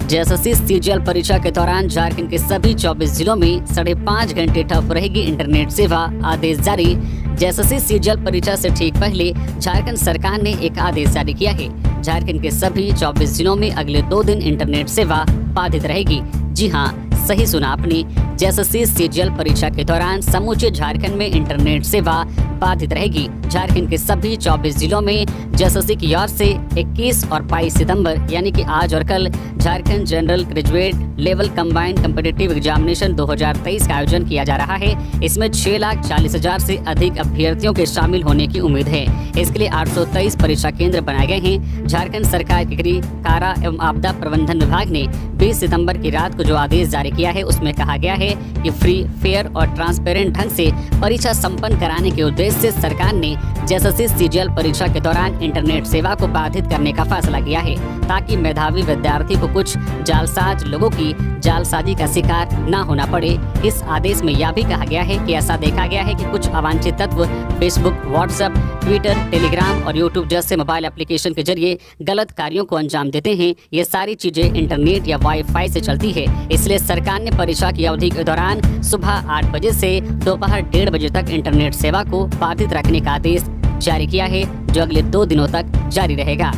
JSSC CGL परीक्षा के दौरान झारखंड के सभी 24 जिलों में 5.5 घंटे ठप रहेगी इंटरनेट सेवा, आदेश जारी। जेएसएससी सीजीएल परीक्षा से ठीक पहले झारखंड सरकार ने एक आदेश जारी किया है। झारखंड के सभी 24 जिलों में अगले 2 दिन इंटरनेट सेवा बाधित रहेगी। जी हां, सही सुना आपने। जेएसएससी सीजीएल परीक्षा के दौरान समूचे झारखंड में इंटरनेट सेवा बाधित रहेगी। झारखंड के सभी 24 जिलों में जेएसएससी की ओर से 21 और 22 सितंबर यानी कि आज और कल Jharkhand general graduate level combined competitive examination 2023 का आयोजन किया जा रहा है। इसमें 6,40,000 से अधिक अभ्यर्थियों के शामिल होने की उम्मीद है। इसके लिए 823 परीक्षा केंद्र बनाए गए हैं। झारखंड सरकार के गृह, कारा एवं आपदा प्रबंधन विभाग ने 20 सितंबर की रात को जो आदेश जारी किया है उसमें कहा गया है कि फ्री, फेयर और ट्रांसपेरेंट ढंग से परीक्षा संपन्न कराने के उद्देश्य से सरकार ने जेएसएससी सीजीएल परीक्षा के दौरान इंटरनेट सेवा को बाधित करने का फैसला किया है, ताकि मेधावी विद्यार्थी को कुछ जालसाज लोगों की जालसाजी का शिकार न होना पड़े। इस आदेश में यह भी कहा गया है कि ऐसा देखा गया है कि कुछ अवांछित तत्व फेसबुक, व्हाट्सएप, ट्विटर, टेलीग्राम और यूट्यूब जैसे मोबाइल एप्लीकेशन के जरिए गलत कार्यों को अंजाम देते हैं। ये सारी चीजें इंटरनेट या वाईफाई से चलती है। इसलिए सरकार ने परीक्षा की अवधि के दौरान सुबह 8 बजे से दोपहर 1:30 बजे तक इंटरनेट सेवा को बाधित रखने का आदेश जारी किया है, जो अगले 2 दिनों तक जारी रहेगा।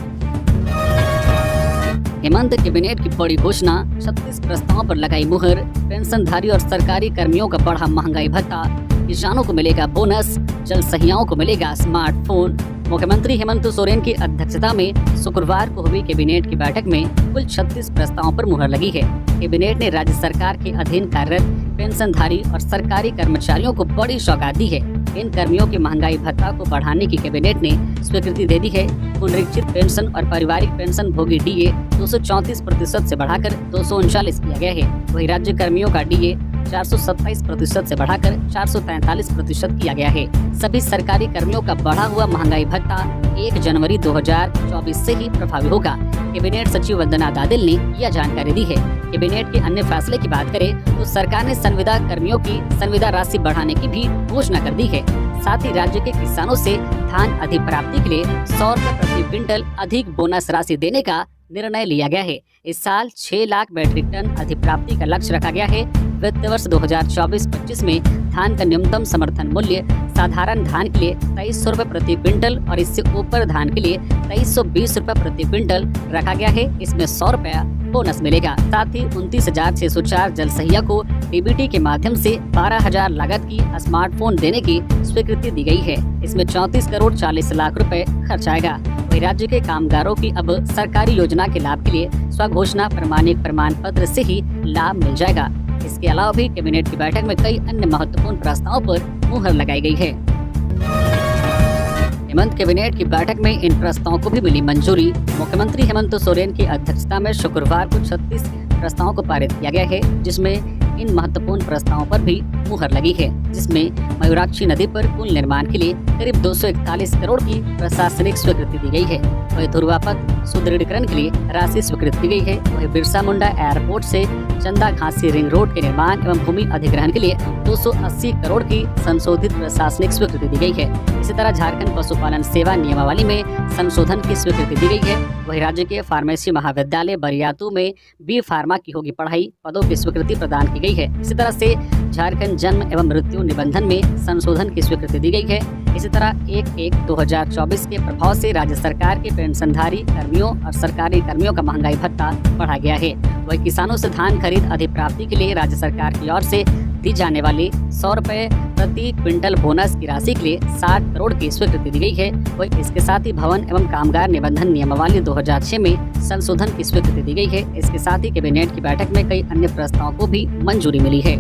हेमंत कैबिनेट की बड़ी घोषणा, 36 प्रस्तावों पर लगाई मुहर। पेंशनधारी और सरकारी कर्मियों का बढ़ा महंगाई भत्ता, किसानों को मिलेगा बोनस, जल सहियाओं को मिलेगा स्मार्टफोन। मुख्यमंत्री हेमंत सोरेन की अध्यक्षता में शुक्रवार को हुई कैबिनेट की बैठक में कुल 36 प्रस्तावों पर मुहर लगी है। कैबिनेट ने राज्य सरकार के अधीन कार्यरत पेंशनधारी और सरकारी कर्मचारियों को बड़ी सौगात दी है। इन कर्मियों के महंगाई भत्ता को बढ़ाने की कैबिनेट ने स्वीकृति दे दी है। पुनरीक्षित पेंशन और पारिवारिक पेंशन भोगी डीए 234% से बढ़ाकर 239 किया गया है। वही राज्य कर्मियों का डीए 427% से बढ़ाकर 443% किया गया है। सभी सरकारी कर्मियों का बढ़ा हुआ महंगाई भत्ता 1 जनवरी 2024 से ही प्रभावी होगा। कैबिनेट सचिव वंदना दादिल ने यह जानकारी दी है। कैबिनेट के अन्य फैसले की बात करें तो सरकार ने संविदा कर्मियों की संविदा राशि बढ़ाने की भी घोषणा कर दी है। साथ ही राज्य के किसानों से धान अधिप्राप्ति के लिए 100 रुपए प्रति क्विंटल अधिक बोनस राशि देने का निर्णय लिया गया है। इस साल 6 लाख मीट्रिक टन अधिप्राप्ति का लक्ष्य रखा गया है। वित्त वर्ष 2024-25 में धान का न्यूनतम समर्थन मूल्य साधारण धान के लिए 2300 रुपए प्रति क्विंटल और इससे ऊपर धान के लिए 2320 रुपए प्रति क्विंटल रखा गया है। इसमें 100 रुपया बोनस मिलेगा। साथ ही 29,604 जल सहिया को डीबीटी के माध्यम से 12,000 लागत की स्मार्टफोन देने की स्वीकृति दी गई है। इसमें 34 करोड़ 40 लाख रुपए खर्च आएगा। वही राज्य के कामगारों की अब सरकारी योजना के लाभ के लिए स्वघोषणा प्रमाणिक प्रमाण पत्र से ही लाभ मिल जाएगा। इसके अलावा भी कैबिनेट की बैठक में कई अन्य महत्वपूर्ण प्रस्तावों पर मुहर लगाई गई है। हेमंत कैबिनेट की बैठक में इन प्रस्तावों को भी मिली मंजूरी। मुख्यमंत्री हेमंत सोरेन की अध्यक्षता में शुक्रवार को 36 प्रस्तावों को पारित किया गया है, जिसमें इन महत्वपूर्ण प्रस्तावों पर भी मुहर लगी है। जिसमें मयूराक्षी नदी पर पुल निर्माण के लिए करीब 241 करोड़ की प्रशासनिक स्वीकृति दी गई है। वही ध्रुवापथ सुदृढ़ीकरण के लिए राशि स्वीकृत की गई है। वही बिरसा मुंडा एयरपोर्ट से चंदा घासी रिंग रोड के निर्माण एवं भूमि अधिग्रहण के लिए 280 करोड़ की संशोधित प्रशासनिक स्वीकृति दी गई है। इसी तरह झारखंड पशुपालन सेवा नियमावली में संशोधन की स्वीकृति दी गई है। वही राज्य के फार्मेसी महाविद्यालय बरियातू में बी फार्मा की होगी पढ़ाई, पदों की स्वीकृति प्रदान की गई है। इसी तरह से झारखंड जन्म एवं मृत्यु निबंधन में संशोधन की स्वीकृति दी गई है। इसी तरह 1/1/2024 के प्रभाव से राज्य सरकार के पेंशनधारी कर्मियों और सरकारी कर्मियों का महंगाई भत्ता बढ़ा गया है। वही किसानों से धान खरीद अधिप्राप्ति के लिए राज्य सरकार की ओर से दी जाने वाली 100 रुपए प्रति क्विंटल बोनस की राशि के लिए 60 करोड़ की स्वीकृति दी गई है। वही इसके साथ ही भवन एवं कामगार निबंधन नियमावली 2006 में संशोधन की स्वीकृति दी गई है। इसके साथ ही कैबिनेट की बैठक में कई अन्य प्रस्तावों को भी मंजूरी मिली है।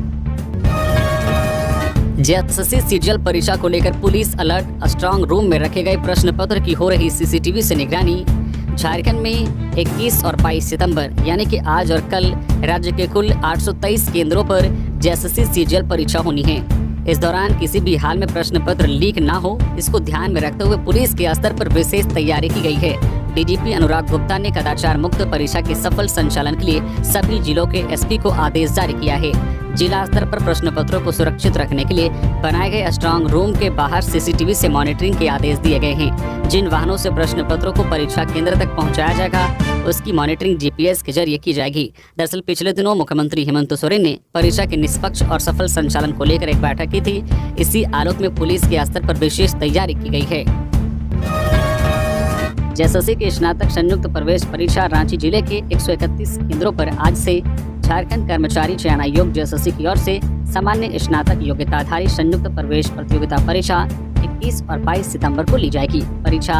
जेएसएससी सीजीएल परीक्षा को लेकर पुलिस अलर्ट, स्ट्रांग रूम में रखे गए प्रश्न पत्र की हो रही सीसीटीवी से निगरानी। झारखंड में 21 और 22 सितंबर यानी कि आज और कल राज्य के कुल 823 केंद्रों पर जेएसएससी सीजीएल परीक्षा होनी है। इस दौरान किसी भी हाल में प्रश्न पत्र लीक ना हो, इसको ध्यान में रखते हुए पुलिस के स्तर पर विशेष तैयारी की गई है। डीजीपी अनुराग गुप्ता ने कदाचार मुक्त परीक्षा के सफल संचालन के लिए सभी जिलों के एसपी को आदेश जारी किया है। जिला स्तर पर प्रश्न पत्रों को सुरक्षित रखने के लिए बनाए गए स्ट्रांग रूम के बाहर सीसीटीवी से मॉनिटरिंग के आदेश दिए गए हैं। जिन वाहनों से प्रश्न पत्रों को परीक्षा केंद्र तक पहुंचाया जाएगा उसकी मॉनिटरिंग जीपीएस के जरिए की जाएगी। दरअसल पिछले दिनों मुख्यमंत्री हेमंत सोरेन ने परीक्षा के निष्पक्ष और सफल संचालन को लेकर एक बैठक की थी। इसी आलोक में पुलिस के स्तर पर विशेष तैयारी की गई है। जेएसएससी की स्नातक संयुक्त प्रवेश परीक्षा रांची जिले के 131 केंद्रों पर आज से झारखंड कर्मचारी चयन आयोग जेएसएससी की ओर से सामान्य स्नातक योग्यताधारी संयुक्त प्रवेश प्रतियोगिता परीक्षा 21 और 22 सितंबर को ली जाएगी। परीक्षा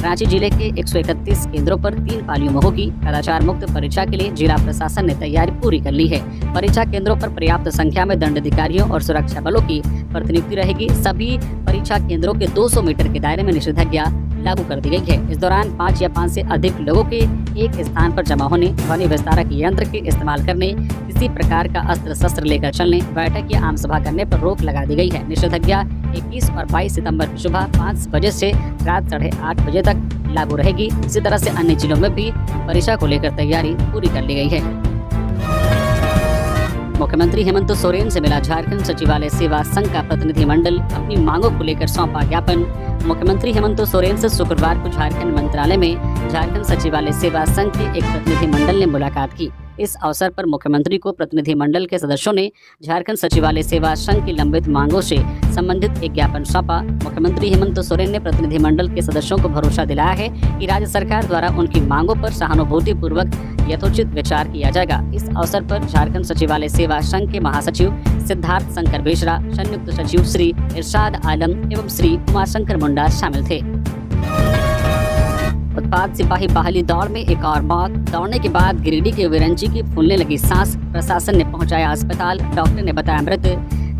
रांची जिले के 131 केंद्रों पर 3 पालियों में होगी। कदाचार मुक्त परीक्षा के लिए जिला प्रशासन ने तैयारी पूरी कर ली है। परीक्षा केंद्रों पर पर्याप्त संख्या में दंडाधिकारियों और सुरक्षा बलों की प्रतिनियुक्ति रहेगी। सभी परीक्षा केंद्रों के 200 मीटर के दायरे में निषेधाज्ञा लागू कर दी गई है। इस दौरान 5 या 5 से अधिक लोगों के एक स्थान पर जमा होने, ध्वनि विस्तारक यंत्र के इस्तेमाल करने, किसी प्रकार का अस्त्र शस्त्र लेकर चलने, बैठक या आम सभा करने पर रोक लगा दी गई है। निषेधाज्ञा 21 और 22 सितंबर की सुबह 5 बजे से रात 8:30 बजे तक लागू रहेगी। इसी तरह से अन्य जिलों में भी परीक्षा को लेकर तैयारी पूरी कर ली गई है। मुख्यमंत्री हेमंत सोरेन से मिला झारखंड सचिवालय सेवा संघ का प्रतिनिधिमंडल, अपनी मांगों को लेकर सौंपा ज्ञापन। मुख्यमंत्री हेमंत सोरेन से शुक्रवार को झारखंड मंत्रालय में झारखंड सचिवालय सेवा संघ के एक प्रतिनिधिमंडल ने मुलाकात की। इस अवसर पर मुख्यमंत्री को प्रतिनिधिमंडल के सदस्यों ने झारखंड सचिवालय सेवा संघ की लंबित मांगों से संबंधित एक ज्ञापन सौंपा। मुख्यमंत्री हेमंत सोरेन ने प्रतिनिधिमंडल के सदस्यों को भरोसा दिलाया है कि राज्य सरकार द्वारा उनकी मांगों पर सहानुभूतिपूर्वक यथोचित विचार किया जाएगा। इस अवसर पर झारखंड सचिवालय सेवा संघ के महासचिव सिद्धार्थ शंकर बेशरा, संयुक्त सचिव श्री इरशाद आलम एवं श्री उमाशंकर मुंडा शामिल थे। उत्पाद सिपाही बहाली दौड़ में एक और मौत। दौड़ने के बाद गिरिडीह के विरंची की फूलने लगी सांस, प्रशासन ने पहुंचाया अस्पताल, डॉक्टर ने बताया मृत।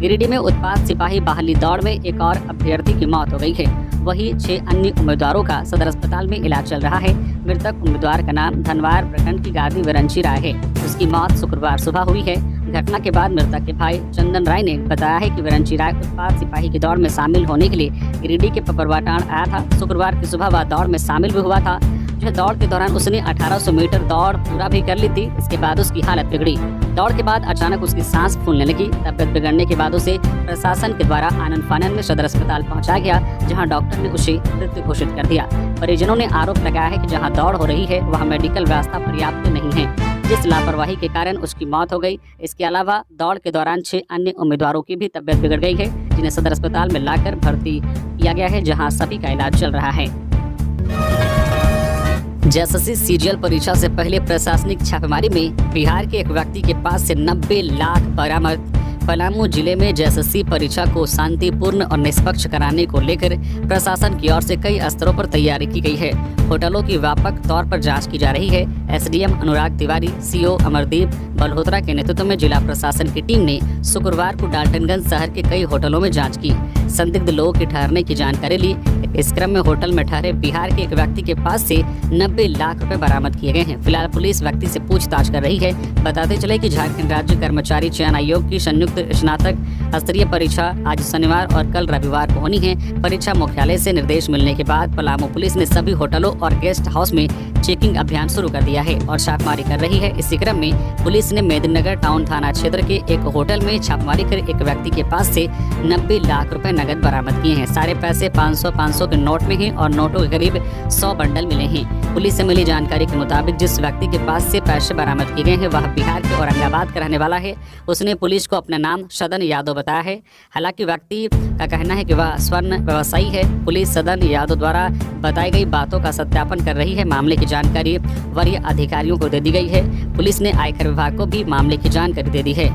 गिरिडीह में उत्पाद सिपाही बहाली दौड़ में एक और अभ्यर्थी की मौत हो गई है। वहीं 6 अन्य उम्मीदवारों का सदर अस्पताल में इलाज चल रहा है। मृतक उम्मीदवार का नाम धनवार प्रखंड की गादी विरंची राय है। उसकी मौत शुक्रवार सुबह हुई है। घटना के बाद मृतक के भाई चंदन राय ने बताया है कि विरंची राय उत्पाद सिपाही की दौड़ में शामिल होने के लिए गिरिडीह के पपरवाटान आया था। शुक्रवार की सुबह वह दौड़ में शामिल भी हुआ था। दौड़ के दौरान उसने 1800 मीटर दौड़ पूरा भी कर ली थी। इसके बाद उसकी हालत बिगड़ी। दौड़ के बाद अचानक उसकी सांस फूलने लगी। तबियत बिगड़ने के बाद उसे प्रशासन के द्वारा आनंद फानन में सदर अस्पताल पहुंचाया गया, जहां डॉक्टर ने उसे मृत घोषित कर दिया। परिजनों ने आरोप लगाया है कि जहां दौड़ हो रही है वहां मेडिकल व्यवस्था पर्याप्त नहीं है, जिस लापरवाही के कारण उसकी मौत हो गई। इसके अलावा दौड़ के दौरान 6 अन्य उम्मीदवारों की भी तबियत बिगड़ गई है, जिन्हें सदर अस्पताल में लाकर भर्ती किया गया है, जहाँ सभी का इलाज चल रहा है। जेएसएससी सीजीएल परीक्षा से पहले प्रशासनिक छापेमारी में बिहार के एक व्यक्ति के पास से 90 लाख बरामद। पलामू जिले में जेएसएससी परीक्षा को शांतिपूर्ण और निष्पक्ष कराने को लेकर प्रशासन की ओर से कई स्तरों पर तैयारी की गई है। होटलों की व्यापक तौर पर जांच की जा रही है। एसडीएम अनुराग तिवारी, सीओ अमरदीप बलहोत्रा के नेतृत्व में जिला प्रशासन की टीम ने शुक्रवार को डाल्टनगंज शहर के कई होटलों में जांच की, संदिग्ध लोगों के ठहरने की जानकारी ली। इस क्रम में होटल में ठहरे बिहार के एक व्यक्ति के पास से 90 लाख रुपए बरामद किए गए हैं। फिलहाल पुलिस व्यक्ति से पूछताछ कर रही है। बताते चले कि झारखंड राज्य कर्मचारी चयन आयोग की संयुक्त स्नातक स्तरीय परीक्षा आज शनिवार और कल रविवार को होनी है। परीक्षा मुख्यालय से निर्देश मिलने के बाद पलामू पुलिस ने सभी होटलों और गेस्ट हाउस में चेकिंग अभियान शुरू कर दिया है और छापेमारी कर रही है। इसी क्रम में पुलिस ने मेदिनीनगर टाउन थाना क्षेत्र के एक होटल में छापेमारी कर एक व्यक्ति के पास से 90 लाख रुपए नगद बरामद किए हैं। सारे पैसे 500 के नोट में हैं और नोटों के करीब 100 बंडल मिले हैं। पुलिस से मिली जानकारी के मुताबिक जिस व्यक्ति के पास से पैसे बरामद किए गए हैं वह बिहार के औरंगाबाद का रहने वाला है। उसने पुलिस को अपना नाम सदन यादव बताया है। हालांकि व्यक्ति का कहना है कि वह स्वर्ण व्यवसायी है। पुलिस सदन यादव द्वारा बताई गई बातों का सत्यापन कर रही है। मामले की जानकारी वरीय अधिकारियों को दे दी गई है। पुलिस ने आयकर विभाग को भी मामले की जानकारी दे दी है।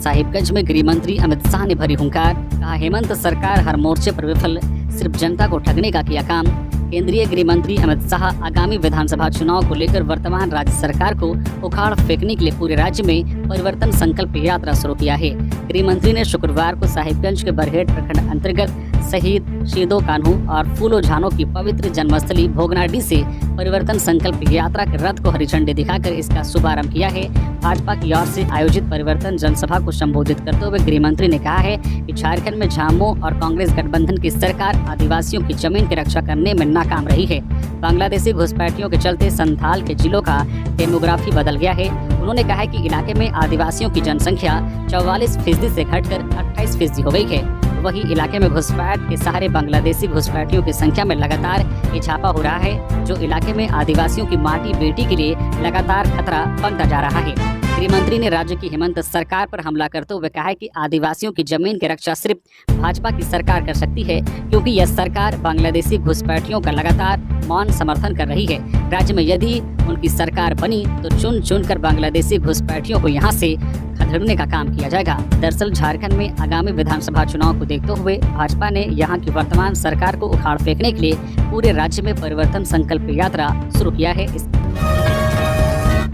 साहिबगंज में गृह मंत्री अमित शाह ने भरी हुंकार, कहा हेमंत सरकार हर मोर्चे पर विफल, सिर्फ जनता को ठगने का किया काम। केंद्रीय गृह मंत्री अमित शाह आगामी विधानसभा चुनाव को लेकर वर्तमान राज्य सरकार को उखाड़ फेंकने के लिए पूरे राज्य में परिवर्तन संकल्प यात्रा शुरू किया है। गृह मंत्री ने शुक्रवार को साहिबगंज के बरहेट प्रखंड अंतर्गत शहीद शीदो कान्हू और फूलो झानो की पवित्र जन्मस्थली भोगनाडीह से परिवर्तन संकल्प यात्रा के रथ को हरी झंडी दिखाकर इसका शुभारंभ किया है। भाजपा की ओर से आयोजित परिवर्तन जनसभा को संबोधित करते हुए गृह मंत्री ने कहा है कि झारखंड में झामुमो और कांग्रेस गठबंधन की सरकार आदिवासियों की जमीन की रक्षा करने में नाकाम रही है। बांग्लादेशी घुसपैठियों के चलते संथाल के जिलों का डेमोग्राफी बदल गया है। उन्होंने कहा है कि इलाके में आदिवासियों की जनसंख्या 44% से घटकर 28% हो गई है। वही इलाके में घुसपैठ के सहारे बांग्लादेशी घुसपैठियों की संख्या में लगातार इजाफा हो रहा है, जो इलाके में आदिवासियों की माटी बेटी के लिए लगातार खतरा बनता जा रहा है। गृह मंत्री ने राज्य की हेमंत सरकार पर हमला करते हुए कहा है कि आदिवासियों की जमीन की रक्षा सिर्फ भाजपा की सरकार कर सकती है, क्योंकि यह सरकार बांग्लादेशी घुसपैठियों का लगातार मौन समर्थन कर रही है। राज्य में यदि उनकी सरकार बनी तो चुन चुन कर बांग्लादेशी घुसपैठियों को यहाँ से खदेड़ने का काम किया जाएगा। दरअसल झारखंड में आगामी विधानसभा चुनाव को देखते हुए भाजपा ने यहाँ की वर्तमान सरकार को उखाड़ फेंकने के लिए पूरे राज्य में परिवर्तन संकल्प यात्रा शुरू किया है।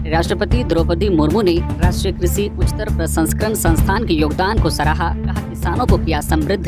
राष्ट्रपति द्रौपदी मुर्मू ने राष्ट्रीय कृषि उच्चतर प्रसंस्करण संस्थान के योगदान को सराहा, कहा किसानों को किया समृद्ध।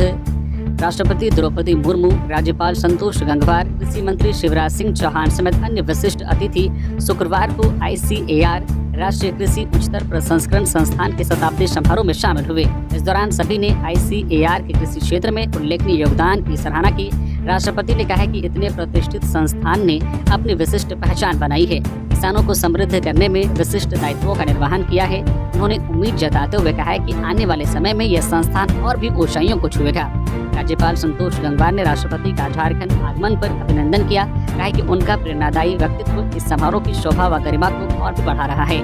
राष्ट्रपति द्रौपदी मुर्मू, राज्यपाल संतोष गंगवार, कृषि मंत्री शिवराज सिंह चौहान समेत अन्य विशिष्ट अतिथि शुक्रवार को ICAR राष्ट्रीय कृषि उच्चतर प्रसंस्करण संस्थान के शताब्दी समारोह में शामिल हुए। इस दौरान सभी ने ICAR के कृषि क्षेत्र में उल्लेखनीय योगदान की सराहना की। राष्ट्रपति ने कहा है कि इतने प्रतिष्ठित संस्थान ने अपनी विशिष्ट पहचान बनाई है, किसानों को समृद्ध करने में विशिष्ट दायित्वों का निर्वहन किया है। उन्होंने उम्मीद जताते हुए कहा है कि आने वाले समय में यह संस्थान और भी ऊंचाइयों को छुएगा। राज्यपाल संतोष गंगवार ने राष्ट्रपति का झारखंड आगमन पर अभिनंदन किया, कहा है कि उनका प्रेरणादायी व्यक्तित्व इस समारोह की शोभा व गरिमा को और भी बढ़ा रहा है।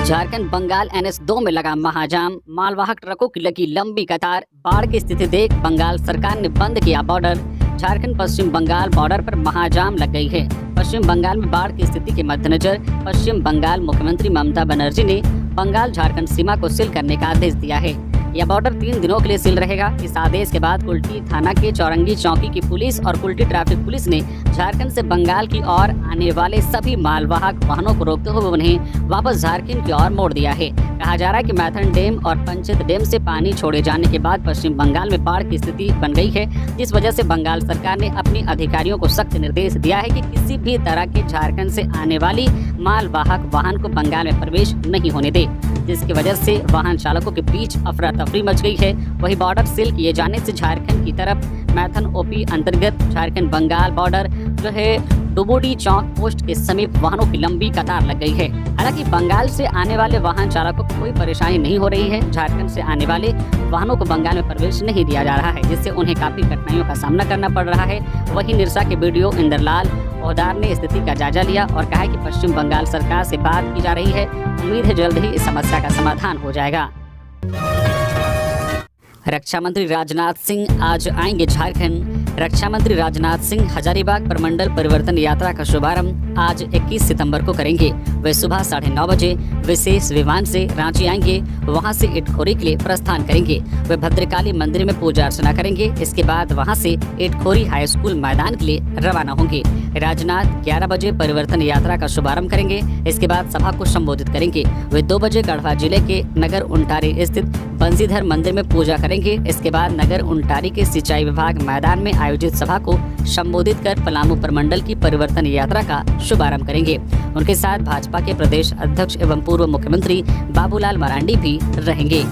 झारखंड बंगाल NH2 में लगा महाजाम, मालवाहक ट्रकों की लगी लंबी कतार। बाढ़ की स्थिति देख बंगाल सरकार ने बंद किया बॉर्डर। झारखंड पश्चिम बंगाल बॉर्डर पर महाजाम लग गई है। पश्चिम बंगाल में बाढ़ की स्थिति के मद्देनजर पश्चिम बंगाल मुख्यमंत्री ममता बनर्जी ने बंगाल झारखंड सीमा को सील करने का आदेश दिया है। यह बॉर्डर 3 दिनों के लिए सील रहेगा। इस आदेश के बाद कुल्टी थाना के चौरंगी चौकी की पुलिस और कुल्टी ट्रैफिक पुलिस ने झारखंड से बंगाल की ओर आने वाले सभी मालवाहक वाहनों को रोकते हुए उन्हें वापस झारखंड की ओर मोड़ दिया है। कहा जा रहा है कि मैथन डैम और पंचित डैम से पानी छोड़े जाने के बाद पश्चिम बंगाल में बाढ़ की स्थिति बन गई है, जिस वजह से बंगाल सरकार ने अपने अधिकारियों को सख्त निर्देश दिया है कि किसी भी तरह के झारखंड से आने वाली मालवाहक वाहन को बंगाल में प्रवेश नहीं होने दे, जिसकी वजह से वाहन चालकों के बीच अफरा तफरी मच गई है। वही बॉर्डर सील किए जाने से झारखंड की तरफ मैथन OP अंतर्गत झारखंड बंगाल बॉर्डर जो है डुबोडी चौक पोस्ट के समीप वाहनों की लंबी कतार लग गई है। हालांकि बंगाल से आने वाले वाहन चालकों को कोई परेशानी नहीं हो रही है। झारखंड से आने वाले वाहनों को बंगाल में प्रवेश नहीं दिया जा रहा है, जिससे उन्हें काफी कठिनाइयों का सामना करना पड़ रहा है। वहीं निरसा के BDO इंद्रलाल ओहदार ने स्थिति का जायजा लिया और कहा कि पश्चिम बंगाल सरकार से बात की जा रही है। उम्मीद है जल्द ही इस समस्या का समाधान हो जाएगा। रक्षा मंत्री राजनाथ सिंह आज आएंगे झारखंड। रक्षा मंत्री राजनाथ सिंह हजारीबाग प्रमंडल परिवर्तन यात्रा का शुभारंभ आज 21 सितंबर को करेंगे। वे सुबह 9:30 बजे विशेष विमान से रांची आएंगे, वहां से इटखोरी के लिए प्रस्थान करेंगे। वे भद्रकाली मंदिर में पूजा अर्चना करेंगे। इसके बाद वहां से इटखोरी हाई स्कूल मैदान के लिए रवाना होंगे। राजनाथ 11 बजे परिवर्तन यात्रा का शुभारंभ करेंगे। इसके बाद सभा को संबोधित करेंगे। वे 2 बजे गढ़वा जिले के नगर उंटारी स्थित बंसीधर मंदिर में पूजा करेंगे। इसके बाद नगर उंटारी के सिंचाई विभाग मैदान में आयोजित सभा को संबोधित कर पलामू प्रमंडल की परिवर्तन यात्रा का शुभारंभ करेंगे। उनके साथ भाजपा के प्रदेश अध्यक्ष एवं पूर्व मुख्यमंत्री बाबूलाल मरांडी भी रहेंगे।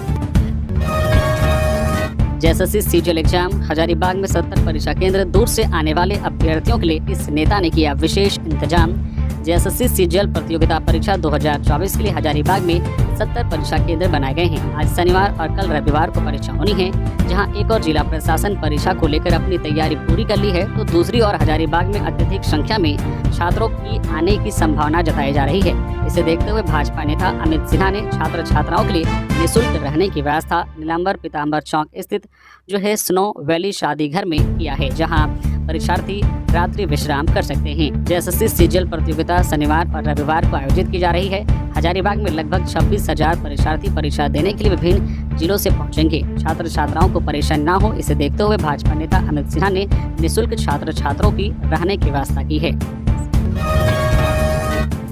JSSC CGL एग्जाम हजारीबाग में 70 परीक्षा केंद्र, दूर से आने वाले अभ्यर्थियों के लिए इस नेता ने किया विशेष इंतजाम। JSSC CGL प्रतियोगिता परीक्षा 2024 के लिए हजारीबाग में 70 परीक्षा केंद्र बनाए गए हैं। आज शनिवार और कल रविवार को परीक्षा होनी है। जहां एक और जिला प्रशासन परीक्षा को लेकर अपनी तैयारी पूरी कर ली है, तो दूसरी ओर हजारीबाग में अत्यधिक संख्या में छात्रों की आने की संभावना जताई जा रही है। इसे देखते हुए भाजपा नेता अमित सिन्हा ने छात्र छात्राओं के लिए निःशुल्क रहने की व्यवस्था नीलांबर पीताम्बर चौक स्थित जो है स्नो वैली शादी घर में किया है, जहाँ परीक्षार्थी रात्रि विश्राम कर सकते हैं। JSSC CGL प्रतियोगिता शनिवार और रविवार को आयोजित की जा रही है। हजारीबाग में लगभग 26,000 परीक्षार्थी परीक्षा देने के लिए विभिन्न जिलों से पहुंचेंगे। छात्र छात्राओं को परेशानी न हो, इसे देखते हुए भाजपा नेता अमित सिन्हा ने निःशुल्क छात्र छात्रों की रहने की व्यवस्था की है।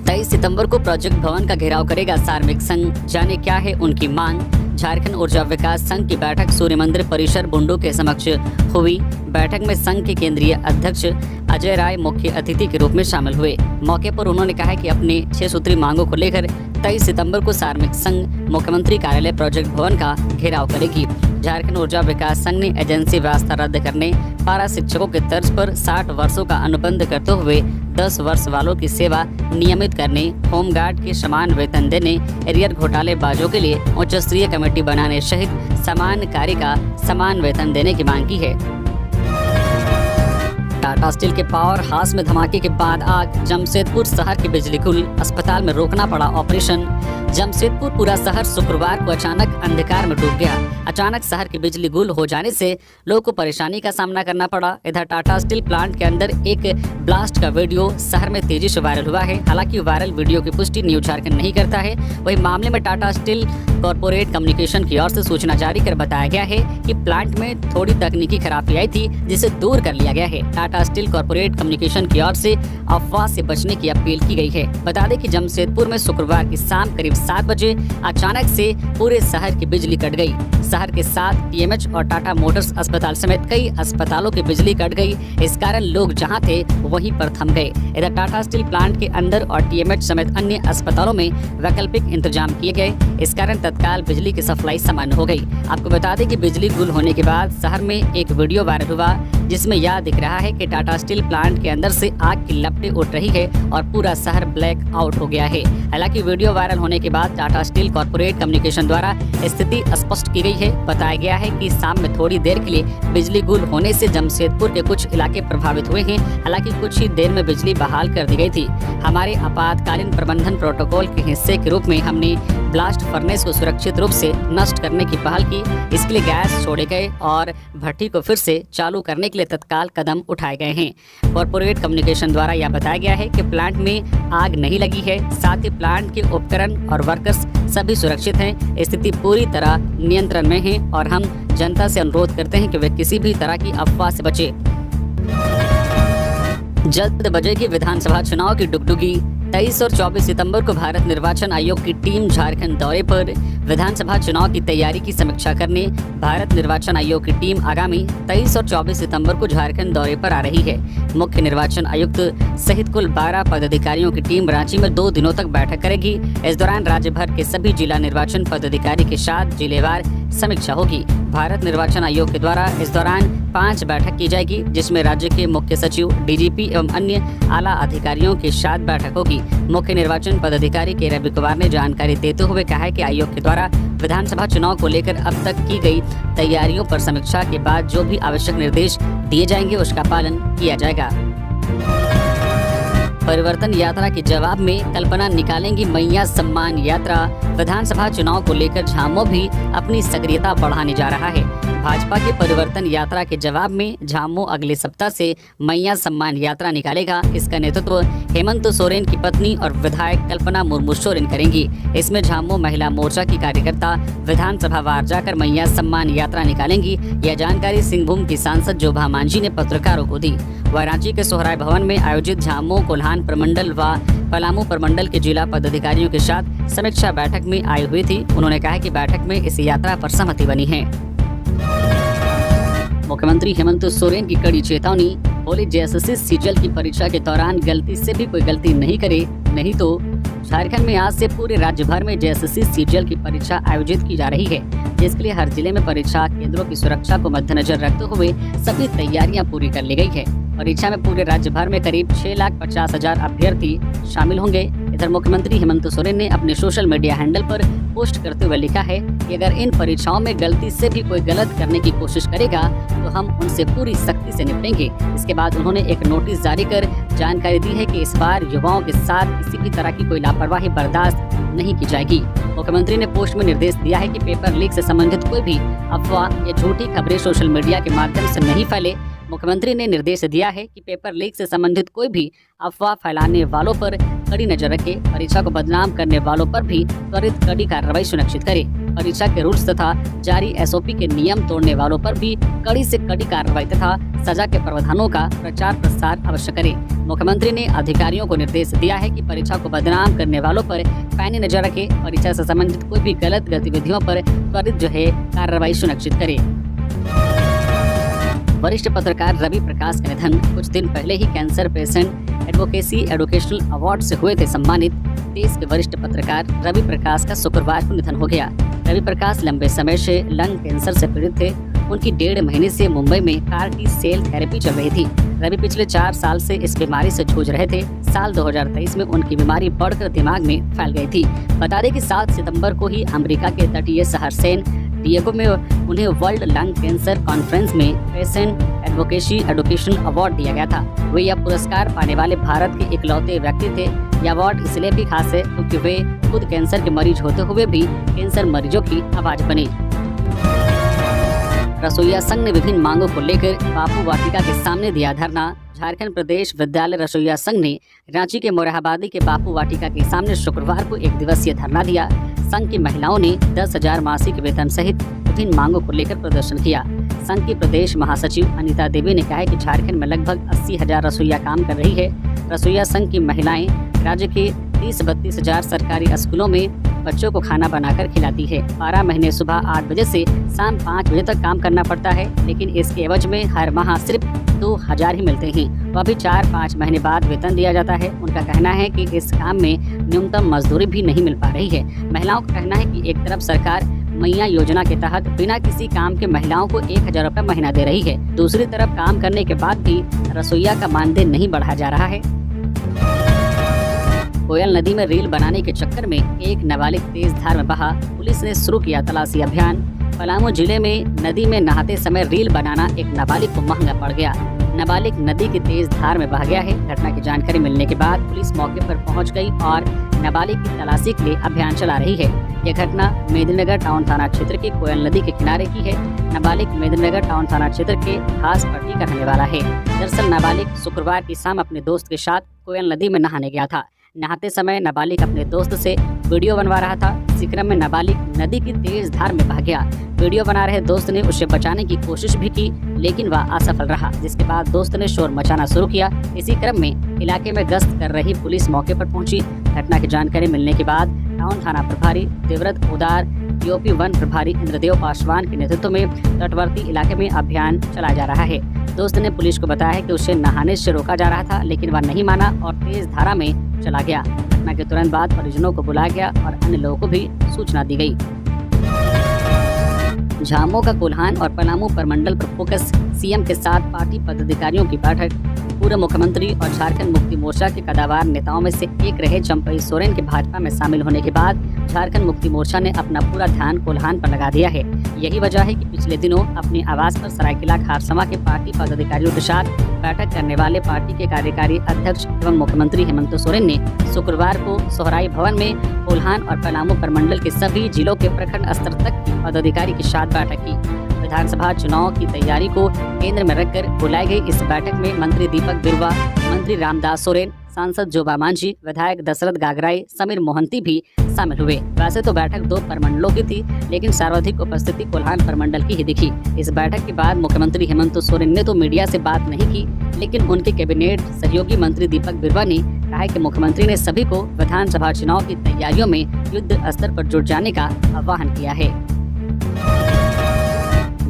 23 सितंबर को प्रोजेक्ट भवन का घेराव करेगा कार्मिक संघ, जाने क्या है उनकी मांग। झारखंड ऊर्जा विकास संघ की बैठक सूर्य मंदिर परिसर बुंडू के समक्ष हुई। बैठक में संघ के केंद्रीय अध्यक्ष अजय राय मुख्य अतिथि के रूप में शामिल हुए। मौके पर उन्होंने कहा कि अपने 6 सूत्री मांगों को लेकर 23 सितंबर को कार्मिक संघ मुख्यमंत्री कार्यालय प्रोजेक्ट भवन का घेराव करेगी। झारखंड ऊर्जा विकास संघ ने एजेंसी व्यवस्था रद्द करने, पारा शिक्षकों के तर्ज पर 60 वर्षों का अनुबंध करते हुए 10 वर्ष वालों की सेवा नियमित करने, होमगार्ड के समान वेतन देने, एरियर घोटालेबाजों के लिए उच्च स्तरीय कमेटी बनाने सहित समान कार्य का समान वेतन देने की मांग की है। टाटा स्टील के पावर हाउस में धमाके के बाद आग, जमशेदपुर शहर के बिजली गुल, अस्पताल में रोकना पड़ा ऑपरेशन। जमशेदपुर पूरा शहर शुक्रवार को अचानक अंधकार में डूब गया। अचानक शहर की बिजली गुल हो जाने से लोगों को परेशानी का सामना करना पड़ा। इधर टाटा स्टील प्लांट के अंदर एक ब्लास्ट का वीडियो शहर में तेजी से वायरल हुआ है। हालांकि वायरल वीडियो की पुष्टि न्यूज झारखंड नहीं करता है। वही मामले में टाटा स्टील कॉर्पोरेट कम्युनिकेशन की ओर से सूचना जारी कर बताया गया है कि प्लांट में थोड़ी तकनीकी खराबी आई थी, जिसे दूर कर लिया गया है। टाटा स्टील कॉर्पोरेट कम्युनिकेशन की ओर से अफवाह से बचने की अपील की गई है। बता दें कि जमशेदपुर में शुक्रवार की शाम करीब 7 बजे अचानक से पूरे शहर की बिजली कट गई। शहर के 7 टीएमएच और टाटा मोटर्स अस्पताल समेत कई अस्पतालों की बिजली कट गई। इस कारण लोग जहां थे वहीं पर थम गए। इधर टाटा स्टील प्लांट के अंदर और टीएमएच समेत अन्य अस्पतालों में वैकल्पिक इंतजाम किए गए। इस कारण तत्काल बिजली की सप्लाई सामान्य हो गई। आपको बता दें कि बिजली गुल होने के बाद शहर में एक वीडियो वायरल हुआ, जिसमें यह दिख रहा है कि टाटा स्टील प्लांट के अंदर से आग की लपटें उठ रही है और पूरा शहर ब्लैक आउट हो गया है। हालांकि वीडियो वायरल होने के बाद टाटा स्टील कॉर्पोरेट कम्युनिकेशन द्वारा स्थिति स्पष्ट की गई है। बताया गया है कि शाम में थोड़ी देर के लिए बिजली गुल होने से जमशेदपुर के कुछ इलाके प्रभावित हुए हैं। हालांकि कुछ ही देर में बिजली बहाल कर दी गई थी। हमारे आपातकालीन प्रबंधन प्रोटोकॉल के हिस्से के रूप में हमने ब्लास्ट फर्नेस को सुरक्षित रूप से नष्ट करने की पहल की। इसके लिए गैस छोड़े गए और भट्टी को फिर से चालू करने के लिए तत्काल कदम उठाए गए हैं। कॉर्पोरेट कम्युनिकेशन द्वारा यह बताया गया है कि प्लांट में आग नहीं लगी है। साथ ही प्लांट के उपकरण और वर्कर्स सभी सुरक्षित हैं। स्थिति पूरी तरह नियंत्रण में है और हम जनता से अनुरोध करते हैं कि वे किसी भी तरह की अफवाह से बचे। जल्द बजेगी विधानसभा चुनाव की डुगडुगी। 23 और 24 सितंबर को भारत निर्वाचन आयोग की टीम झारखंड दौरे पर। विधानसभा चुनाव की तैयारी की समीक्षा करने भारत निर्वाचन आयोग की टीम आगामी 23 और 24 सितंबर को झारखंड दौरे पर आ रही है। मुख्य निर्वाचन आयुक्त सहित कुल 12 पदाधिकारियों की टीम रांची में 2 दिनों तक बैठक करेगी। इस दौरान राज्य भर के सभी जिला निर्वाचन पदाधिकारी के साथ जिलेवार समीक्षा होगी। भारत निर्वाचन आयोग के द्वारा इस दौरान 5 बैठक की जाएगी, जिसमें राज्य के मुख्य सचिव, डीजीपी एवं अन्य आला अधिकारियों के साथ बैठक होगी। मुख्य निर्वाचन पदाधिकारी के रवि कुमार ने जानकारी देते हुए कहा है कि आयोग के द्वारा विधानसभा चुनाव को लेकर अब तक की गई तैयारियों पर समीक्षा के बाद जो भी आवश्यक निर्देश दिए जाएंगे उसका पालन किया जाएगा। परिवर्तन यात्रा के जवाब में कल्पना निकालेंगी मैया सम्मान यात्रा। विधानसभा चुनाव को लेकर झामुमो भी अपनी सक्रियता बढ़ाने जा रहा है। भाजपा के परिवर्तन यात्रा के जवाब में झामुमो अगले सप्ताह से मैया सम्मान यात्रा निकालेगा। इसका नेतृत्व हेमंत सोरेन की पत्नी और विधायक कल्पना मुर्मू सोरेन करेंगी। इसमें झामुमो महिला मोर्चा की कार्यकर्ता विधानसभा वार जाकर मैया सम्मान यात्रा निकालेंगी। यह जानकारी सिंहभूम की सांसद जोभा मांझी ने पत्रकारों को दी। वह रांची के सोहराय भवन में आयोजित झामुमो कोल्हान प्रमंडल व पलामू प्रमंडल के जिला पदाधिकारियों के साथ समीक्षा बैठक में आई हुई थी। उन्होंने कहा कि बैठक में इस यात्रा पर सहमति बनी है। मुख्यमंत्री हेमंत सोरेन की कड़ी चेतावनी। बोले जेएसएससी सीजीएल की परीक्षा के दौरान गलती से भी कोई गलती नहीं करे, नहीं तो झारखंड में आज से पूरे राज्य भर में जेएसएससी सीजीएल की परीक्षा आयोजित की जा रही है, जिसके लिए हर जिले में परीक्षा केंद्रों की सुरक्षा को मद्देनजर रखते हुए सभी तैयारियां पूरी कर ली गई है। परीक्षा में पूरे राज्य भर में करीब 6,50,000 अभ्यर्थी शामिल होंगे। इधर मुख्यमंत्री हेमंत सोरेन ने अपने सोशल मीडिया हैंडल पर पोस्ट करते हुए लिखा है कि अगर इन परीक्षाओं में गलती से भी कोई गलत करने की कोशिश करेगा तो हम उनसे पूरी सख्ती से निपटेंगे। इसके बाद उन्होंने एक नोटिस जारी कर जानकारी दी है कि इस बार युवाओं के साथ किसी भी तरह की कोई लापरवाही बर्दाश्त नहीं की जाएगी। मुख्यमंत्री ने पोस्ट में निर्देश दिया है कि पेपर लीक से संबंधित कोई भी अफवाह या झूठी खबरें सोशल मीडिया के माध्यम से नहीं फैले। मुख्यमंत्री ने निर्देश दिया है कि पेपर लीक से संबंधित कोई भी अफवाह फैलाने वालों पर कड़ी नजर रखे। परीक्षा को बदनाम करने वालों पर भी त्वरित कड़ी कार्रवाई सुनिश्चित करे। परीक्षा के रूल्स तथा जारी SOP के नियम तोड़ने वालों पर भी कड़ी से कड़ी कार्रवाई तथा सजा के प्रावधानों का प्रचार प्रसार अवश्य करे। मुख्यमंत्री ने अधिकारियों को निर्देश दिया है कि परीक्षा को बदनाम करने वालों पर पैनी नजर रखे। परीक्षा से संबंधित कोई भी गलत गतिविधियों पर त्वरित कार्रवाई सुनिश्चित करे। वरिष्ठ पत्रकार रवि प्रकाश का निधन। कुछ दिन पहले ही cancer patient advocacy educational award से हुए थे सम्मानित। देश के वरिष्ठ पत्रकार रवि प्रकाश का शुक्रवार को निधन हो गया। रवि प्रकाश लंबे समय से लंग कैंसर से पीड़ित थे। उनकी 1.5 महीने से मुंबई में CAR-T सेल थेरेपी चल रही थी। रवि पिछले 4 साल से इस बीमारी से जूझ रहे थे। साल 2023 में उनकी बीमारी बढ़कर दिमाग में फैल गई थी। बता दें कि 7 सितंबर को ही अमेरिका के तटीय शहर सैन डिएगो में उन्हें वर्ल्ड लंग कैंसर कॉन्फ्रेंस में पेशेंट एडवोकेसी एजुकेशन अवार्ड दिया गया था। वे यह पुरस्कार पाने वाले भारत के इकलौते व्यक्ति थे। यह अवार्ड इसलिए भी खास है क्योंकि वे खुद कैंसर के मरीज होते हुए भी कैंसर मरीजों की आवाज बने। रसोइया संघ ने विभिन्न मांगों को लेकर बापू वाटिका के सामने दिया धरना। झारखंड प्रदेश विद्यालय रसोइया संघ ने रांची के मोरहाबादी के बापू वाटिका के सामने शुक्रवार को 1 दिवसीय धरना दिया। संघ की महिलाओं ने 10,000 मासिक वेतन सहित विभिन्न मांगों को लेकर प्रदर्शन किया। संघ की प्रदेश महासचिव अनीता देवी ने कहा है कि झारखंड में लगभग 80,000 रसोइया काम कर रही है। रसोइया संघ की महिलाएं राज्य के 30-32 हजार सरकारी स्कूलों में बच्चों को खाना बनाकर खिलाती है। 12 महीने सुबह 8 बजे से शाम 5 बजे तक काम करना पड़ता है, लेकिन इसके एवज में हर माह सिर्फ 2,000 ही मिलते हैं। वह भी 4-5 महीने बाद वेतन दिया जाता है। उनका कहना है कि इस काम में न्यूनतम मजदूरी भी नहीं मिल पा रही है। महिलाओं का कहना है कि एक तरफ सरकार मैया योजना के तहत बिना किसी काम के महिलाओं को 1,000 रुपए महीना दे रही है, दूसरी तरफ काम करने के बाद भी रसोइया का मानदेय नहीं बढ़ाया जा रहा है। कोयल नदी में रील बनाने के चक्कर में एक नाबालिग तेज धार में बहा। पुलिस ने शुरू किया तलाशी अभियान। पलामू जिले में नदी में नहाते समय रील बनाना एक नाबालिग को महंगा पड़ गया। नाबालिग नदी की तेज धार में बह गया है। घटना की जानकारी मिलने के बाद पुलिस मौके पर पहुंच गई और नाबालिग की तलाशी के लिए अभियान चला रही है। यह घटना मेदिनीनगर टाउन थाना क्षेत्र की कोयल नदी के किनारे की है। नाबालिग मेदिनीनगर टाउन थाना क्षेत्र के खास पट्टी का रहने वाला है। दरअसल नाबालिग शुक्रवार की शाम अपने दोस्त के साथ कोयल नदी में नहाने गया था। नहाते समय नाबालिग अपने दोस्त से वीडियो बनवा रहा था। इसी क्रम में नाबालिग नदी की तेज धार में बह गया। वीडियो बना रहे दोस्त ने उसे बचाने की कोशिश भी की, लेकिन वह असफल रहा, जिसके बाद दोस्त ने शोर मचाना शुरू किया। इसी क्रम में इलाके में गश्त कर रही पुलिस मौके पर पहुंची। घटना की जानकारी मिलने के बाद टाउन थाना प्रभारी देवव्रत उदार, DOP वन प्रभारी इंद्रदेव पासवान के नेतृत्व में तटवर्ती इलाके में अभियान चलाया जा रहा है। दोस्त ने पुलिस को बताया है कि उसे नहाने से रोका जा रहा था, लेकिन वह नहीं माना और तेज धारा में चला गया। घटना के तुरंत बाद परिजनों को बुलाया गया और अन्य लोगों को भी सूचना दी गई। झामो का कोल्हान और पलामू प्रमंडल पर फोकस। CM के साथ पार्टी पदाधिकारियों की बैठक। पूर्व मुख्यमंत्री और झारखंड मुक्ति मोर्चा के कदावर नेताओं में से एक रहे चंपई सोरेन के भाजपा में शामिल होने के बाद झारखंड मुक्ति मोर्चा ने अपना पूरा ध्यान कोल्हान पर लगा दिया है। यही वजह है कि पिछले दिनों अपने आवास पर सरायकेला खारसमा के पार्टी पदाधिकारियों के साथ बैठक करने वाले पार्टी के कार्यकारी अध्यक्ष एवं मुख्यमंत्री हेमंत सोरेन ने शुक्रवार को सोहराई भवन में कोल्हान और पलामू प्रमंडल के सभी जिलों के प्रखंड स्तर तक के पदाधिकारी के साथ बैठक की। विधानसभा चुनाव की तैयारी को केंद्र में रखकर बुलाई गई इस बैठक में मंत्री दीपक बिरुवा, मंत्री रामदास सोरेन, सांसद जोबा मांझी, विधायक दशरथ गागराई, समीर मोहंती भी शामिल हुए। वैसे तो बैठक 2 प्रमंडलों की थी, लेकिन सर्वाधिक उपस्थिति कोल्हान प्रमंडल की ही दिखी। इस बैठक के बाद मुख्यमंत्री हेमंत सोरेन ने तो मीडिया से बात नहीं की, लेकिन उनके कैबिनेट सहयोगी मंत्री दीपक बिरुवा ने कहा है कि मुख्यमंत्री ने सभी को विधानसभा चुनाव की तैयारियों में युद्ध स्तर पर जुट जाने का आह्वान किया है।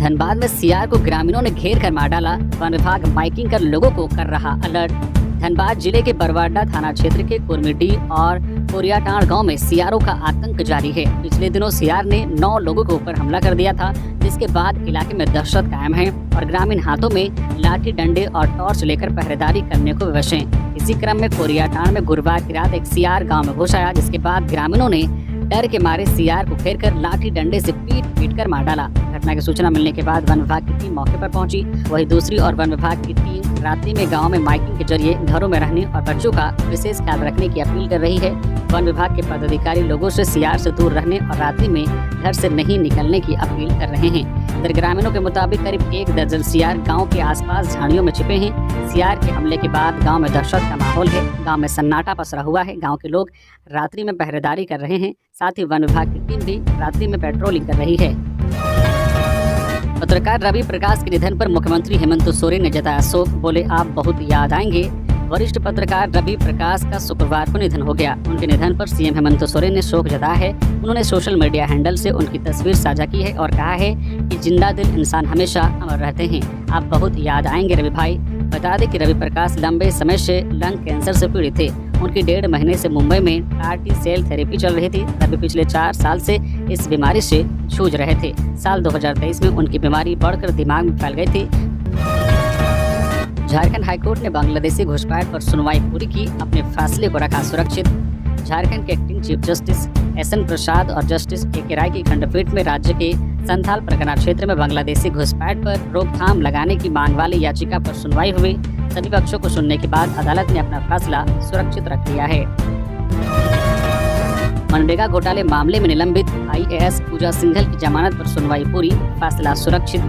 धनबाद में CR को ग्रामीणों ने घेर कर मार डाला। वन विभाग माइकिंग कर लोगों को कर रहा अलर्ट। धनबाद जिले के बरवाडा थाना क्षेत्र के कुरमिडी और कोरियाटांड़ गांव में CRO का आतंक जारी है। पिछले दिनों CR ने 9 लोगों के ऊपर हमला कर दिया था, जिसके बाद इलाके में दहशत कायम है और ग्रामीण हाथों में लाठी डंडे और टॉर्च लेकर पहरेदारी करने को विवश हैं। इसी क्रम में कोरियाटांड़ में गुरुवार की रात एक CR गाँव में घुस आया, जिसके बाद ग्रामीणों ने डर के मारे CR को घेर कर लाठी डंडे से पीट कर मार डाला। घटना की सूचना मिलने के बाद वन विभाग की टीम मौके पर पहुंची। वहीं दूसरी ओर वन विभाग की टीम रात्रि में गांव में माइकिंग के जरिए घरों में रहने और बच्चों का विशेष ख्याल रखने की अपील कर रही है। वन विभाग के पदाधिकारी लोगों से सियार से दूर रहने और रात्रि में घर से नहीं निकलने की अपील कर रहे हैं। इधर ग्रामीणों के मुताबिक करीब 1 दर्जन सियार गांव के आसपास झाड़ियों में छिपे हैं। सियार के हमले के बाद गांव में दहशत का माहौल है। गांव में सन्नाटा पसरा हुआ है। गांव के लोग रात्रि में पहरेदारी कर रहे हैं। साथ ही वन विभाग की टीम भी रात्रि में पेट्रोलिंग कर रही है। पत्रकार रवि प्रकाश के निधन पर मुख्यमंत्री हेमंत सोरेन ने जताया शोक। बोले, आप बहुत याद आएंगे। वरिष्ठ पत्रकार रवि प्रकाश का शुक्रवार को निधन हो गया। उनके निधन पर सीएम हेमंत सोरेन ने शोक जताया है। उन्होंने सोशल मीडिया हैंडल से उनकी तस्वीर साझा की है और कहा है कि जिंदा दिल इंसान हमेशा अमर रहते हैं। आप बहुत याद आएंगे रवि भाई। बता दें कि रवि प्रकाश लंबे समय से लंग कैंसर से पीड़ित थे। उनकी 1.5 महीने से मुंबई में RT सेल थेरेपी चल रही थी। रवि पिछले 4 साल से इस बीमारी से जूझ रहे थे। साल 2023 में उनकी बीमारी बढ़कर दिमाग में फैल गई थी। झारखंड हाईकोर्ट ने बांग्लादेशी घुसपैठ पर सुनवाई पूरी की। अपने फैसले को रखा सुरक्षित। झारखंड के एक्टिंग चीफ जस्टिस SN प्रसाद और जस्टिस KK राय की खंडपीठ में राज्य के संथाल परगना क्षेत्र में बांग्लादेशी घुसपैठ पर रोकथाम लगाने की मांग वाली याचिका पर सुनवाई हुई। सभी पक्षों को सुनने के बाद अदालत ने अपना फैसला सुरक्षित रख लिया है। मनरेगा घोटाले मामले में निलंबित IAS पूजा सिंघल की जमानत पर सुनवाई पूरी। फैसला सुरक्षित।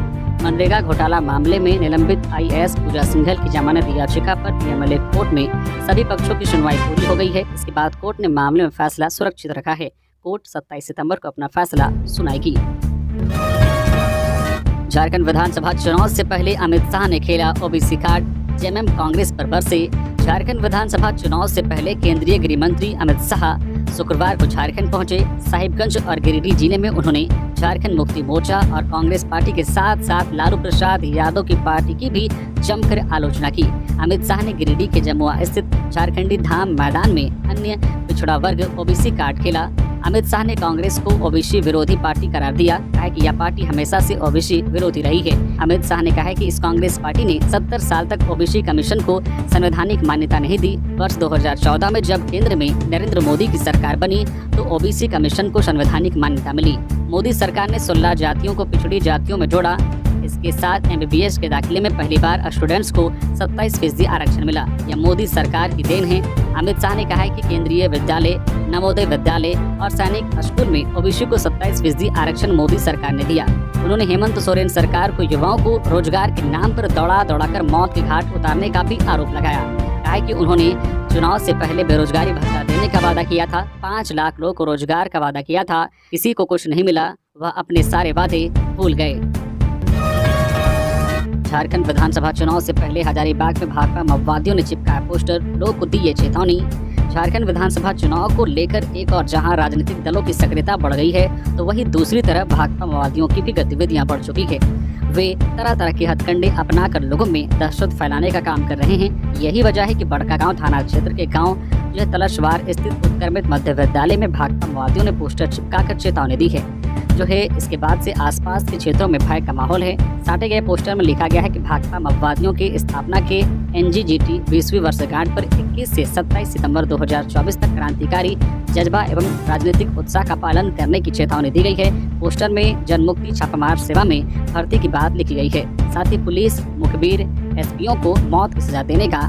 मनरेगा घोटाला मामले में निलंबित IAS पूजा सिंघल की जमानत याचिका पर PMLA कोर्ट में सभी पक्षों की सुनवाई पूरी हो गई है। इसके बाद कोर्ट ने मामले में फैसला सुरक्षित रखा है। कोर्ट 27 सितंबर को अपना फैसला सुनाएगी। झारखंड विधानसभा चुनाव से पहले अमित शाह ने खेला OBC कार्ड। जेएमएम कांग्रेस पर बरसे। झारखंड विधानसभा चुनाव से पहले केंद्रीय गृह मंत्री अमित शाह शुक्रवार को झारखंड पहुंचे। साहिबगंज और गिरिडीह जिले में उन्होंने झारखंड मुक्ति मोर्चा और कांग्रेस पार्टी के साथ साथ लालू प्रसाद यादव की पार्टी की भी जमकर आलोचना की। अमित शाह ने गिरिडीह के जमुआ स्थित झारखंडी धाम मैदान में अन्य पिछड़ा वर्ग OBC कार्ड खेला। अमित शाह ने कांग्रेस को OBC विरोधी पार्टी करार दिया। कहा कि यह पार्टी हमेशा से OBC विरोधी रही है। अमित शाह ने कहा कि इस कांग्रेस पार्टी ने 70 साल तक OBC कमीशन को संवैधानिक मान्यता नहीं दी। वर्ष 2014 में जब केंद्र में नरेंद्र मोदी की सरकार बनी तो OBC कमीशन को संवैधानिक मान्यता मिली। मोदी सरकार ने 16 जातियों को पिछड़ी जातियों में जोड़ा। इसके साथ MBBS के दाखिले में पहली बार स्टूडेंट्स को 27% आरक्षण मिला। यह मोदी सरकार की देन है। अमित शाह ने कहा है कि केंद्रीय विद्यालय, नवोदय विद्यालय और सैनिक स्कूल में OBC को 27% आरक्षण मोदी सरकार ने दिया। उन्होंने हेमंत सोरेन सरकार को युवाओं को रोजगार के नाम पर दौड़ा कर मौत के घाट उतारने का भी आरोप लगाया। कहा कि उन्होंने चुनाव से पहले बेरोजगारी भत्ता देने का वादा किया था। 5 लाख लोगों को रोजगार का वादा किया था। किसी को कुछ नहीं मिला। वह अपने सारे वादे भूल गए। झारखंड विधानसभा चुनाव से पहले हजारीबाग में भाकपा माओवादियों ने चिपकाया पोस्टर। लोग को दी ये चेतावनी। झारखंड विधानसभा चुनाव को लेकर एक और जहां राजनीतिक दलों की सक्रियता बढ़ गई है तो वहीं दूसरी तरफ भाकपा माओवादियों की भी गतिविधियां बढ़ चुकी है। वे तरह तरह के हथकंडे अपनाकर लोगों में दहशत फैलाने का काम कर रहे हैं। यही वजह है कि बड़कागांव थाना क्षेत्र के गांव जो तलशवार स्थित उत्क्रमित मध्य विद्यालय में भाकपा माओवादियों ने पोस्टर चिपकाकर चेतावनी दी है। जो है इसके बाद से आसपास के क्षेत्रों में भय का माहौल है। साटे गए पोस्टर में लिखा गया है कि भाकपा माओवादियों के स्थापना के NGGT 20वीं वर्षगांठ पर 21 से 27 सितंबर 2024 तक क्रांतिकारी जज्बा एवं राजनीतिक उत्साह का पालन करने की चेतावनी दी गई है। पोस्टर में जनमुक्ति छापामार सेवा में भर्ती की बात लिखी गई है। साथ ही पुलिस मुखबिर SPओं को मौत की सजा देने का